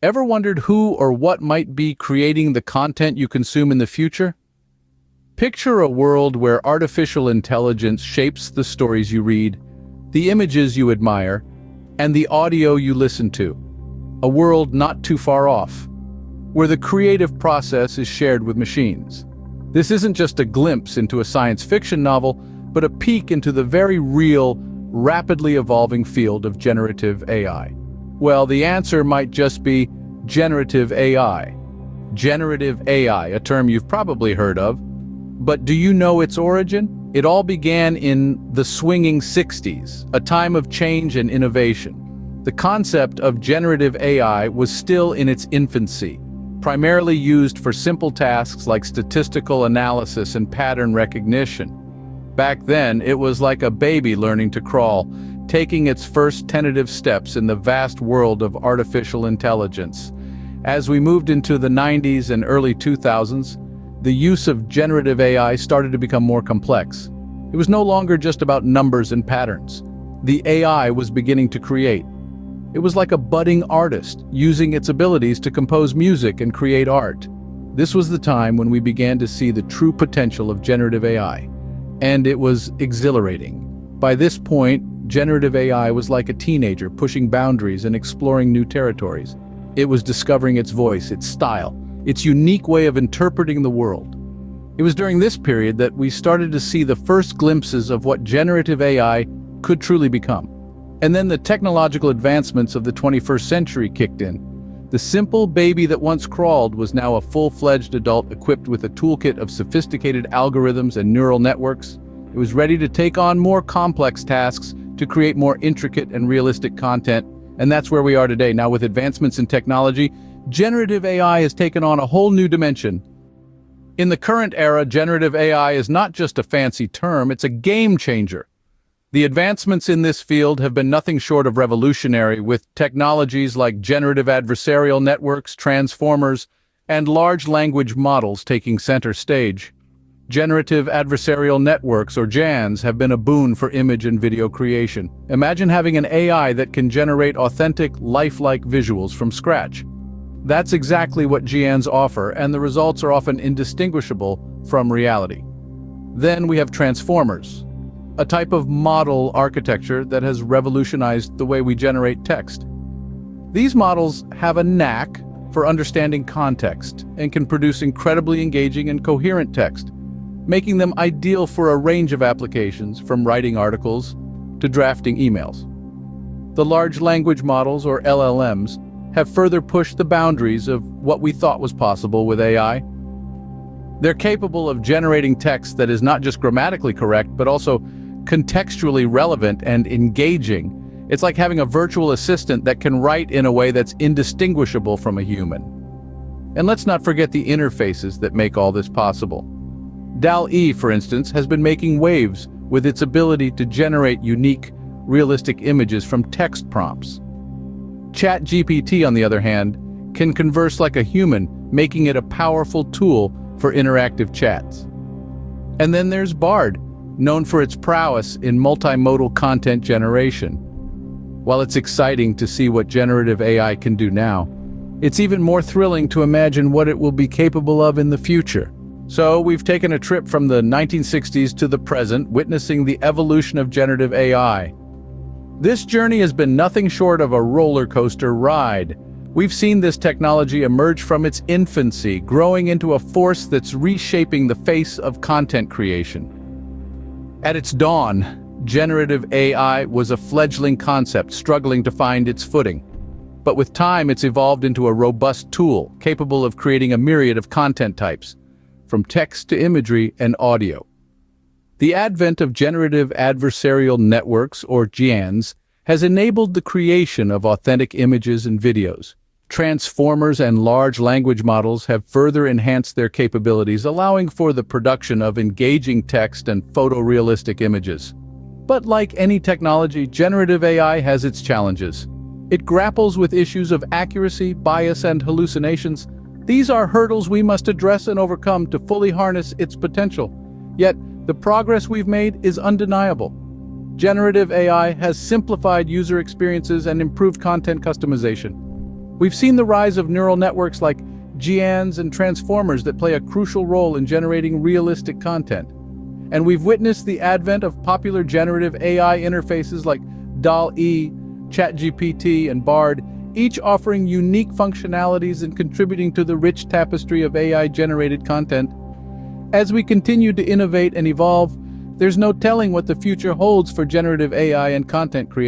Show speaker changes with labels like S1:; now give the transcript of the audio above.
S1: Ever wondered who or what might be creating the content you consume in the future? Picture a world where artificial intelligence shapes the stories you read, the images you admire, and the audio you listen to. A world not too far off, where the creative process is shared with machines. This isn't just a glimpse into a science fiction novel, but a peek into the very real, rapidly evolving field of generative AI. Well, the answer might just be generative AI. Generative AI, a term you've probably heard of, but do you know its origin? It all began in the swinging 60s, a time of change and innovation. The concept of generative AI was still in its infancy, primarily used for simple tasks like statistical analysis and pattern recognition. Back then, it was like a baby learning to crawl, taking its first tentative steps in the vast world of artificial intelligence. As we moved into the 90s and early 2000s, the use of generative AI started to become more complex. It was no longer just about numbers and patterns. The AI was beginning to create. It was like a budding artist, using its abilities to compose music and create art. This was the time when we began to see the true potential of generative AI, and it was exhilarating. By this point, generative AI was like a teenager pushing boundaries and exploring new territories. It was discovering its voice, its style, its unique way of interpreting the world. It was during this period that we started to see the first glimpses of what generative AI could truly become. And then the technological advancements of the 21st century kicked in. The simple baby that once crawled was now a full-fledged adult equipped with a toolkit of sophisticated algorithms and neural networks. It was ready to take on more complex tasks, to create more intricate and realistic content. And that's where we are today. Now, with advancements in technology, generative AI has taken on a whole new dimension. In the current era, generative AI is not just a fancy term, it's a game changer. The advancements in this field have been nothing short of revolutionary, with technologies like generative adversarial networks, transformers, and large language models taking center stage. Generative Adversarial Networks, or GANs, have been a boon for image and video creation. Imagine having an AI that can generate authentic, lifelike visuals from scratch. That's exactly what GANs offer, and the results are often indistinguishable from reality. Then we have transformers, a type of model architecture that has revolutionized the way we generate text. These models have a knack for understanding context and can produce incredibly engaging and coherent text, making them ideal for a range of applications, from writing articles to drafting emails. The large language models, or LLMs, have further pushed the boundaries of what we thought was possible with AI. They're capable of generating text that is not just grammatically correct, but also contextually relevant and engaging. It's like having a virtual assistant that can write in a way that's indistinguishable from a human. And let's not forget the interfaces that make all this possible. DALL-E, for instance, has been making waves with its ability to generate unique, realistic images from text prompts. ChatGPT, on the other hand, can converse like a human, making it a powerful tool for interactive chats. And then there's Bard, known for its prowess in multimodal content generation. While it's exciting to see what generative AI can do now, it's even more thrilling to imagine what it will be capable of in the future. So we've taken a trip from the 1960s to the present, witnessing the evolution of generative AI. This journey has been nothing short of a roller coaster ride. We've seen this technology emerge from its infancy, growing into a force that's reshaping the face of content creation. At its dawn, generative AI was a fledgling concept struggling to find its footing. But with time, it's evolved into a robust tool, capable of creating a myriad of content types, from text to imagery and audio. The advent of generative adversarial networks, or GANs, has enabled the creation of authentic images and videos. Transformers and large language models have further enhanced their capabilities, allowing for the production of engaging text and photorealistic images. But like any technology, generative AI has its challenges. It grapples with issues of accuracy, bias, and hallucinations. These are hurdles we must address and overcome to fully harness its potential. Yet, the progress we've made is undeniable. Generative AI has simplified user experiences and improved content customization. We've seen the rise of neural networks like GANs and transformers that play a crucial role in generating realistic content. And we've witnessed the advent of popular generative AI interfaces like DALL-E, ChatGPT, and Bard, each offering unique functionalities and contributing to the rich tapestry of AI-generated content. As we continue to innovate and evolve, there's no telling what the future holds for generative AI and content creation.